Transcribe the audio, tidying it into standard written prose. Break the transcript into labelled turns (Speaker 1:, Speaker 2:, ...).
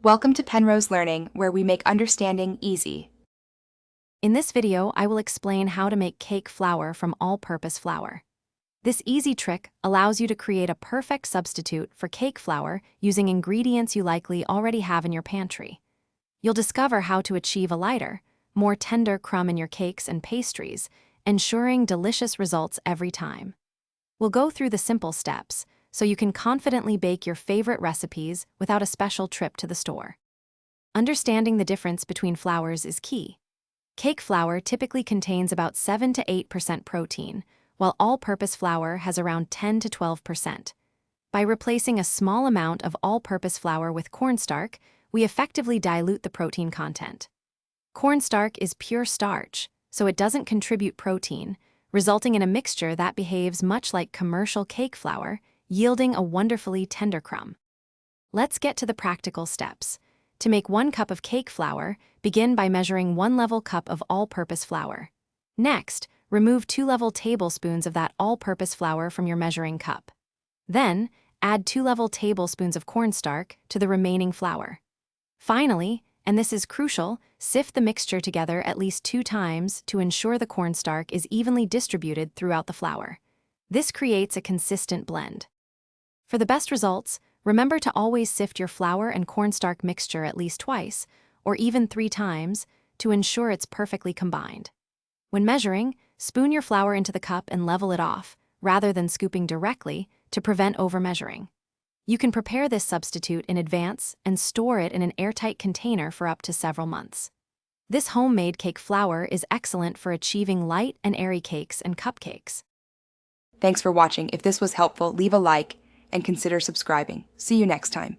Speaker 1: Welcome to Penrose Learning, where we make understanding easy.
Speaker 2: In this video, I will explain how to make cake flour from all-purpose flour. This easy trick allows you to create a perfect substitute for cake flour using ingredients you likely already have in your pantry. You'll discover how to achieve a lighter, more tender crumb in your cakes and pastries, ensuring delicious results every time. We'll go through the simple steps so you can confidently bake your favorite recipes without a special trip to the store. Understanding the difference between flours is key. Cake flour typically contains about 7 to 8% protein, while all-purpose flour has around 10 to 12%. By replacing a small amount of all-purpose flour with cornstarch, we effectively dilute the protein content. Cornstarch is pure starch, so it doesn't contribute protein, resulting in a mixture that behaves much like commercial cake flour, yielding a wonderfully tender crumb. Let's get to the practical steps. To make 1 cup of cake flour, begin by measuring 1 level cup of all-purpose flour. Next, remove 2 level tablespoons of that all-purpose flour from your measuring cup. Then, add 2 level tablespoons of cornstarch to the remaining flour. Finally, and this is crucial, sift the mixture together at least 2 times to ensure the cornstarch is evenly distributed throughout the flour. This creates a consistent blend. For the best results, remember to always sift your flour and cornstarch mixture at least twice, or even 3 times, to ensure it's perfectly combined. When measuring, spoon your flour into the cup and level it off, rather than scooping directly, to prevent overmeasuring. You can prepare this substitute in advance and store it in an airtight container for up to several months. This homemade cake flour is excellent for achieving light and airy cakes and cupcakes.
Speaker 1: Thanks for watching. If this was helpful, leave a like and consider subscribing. See you next time.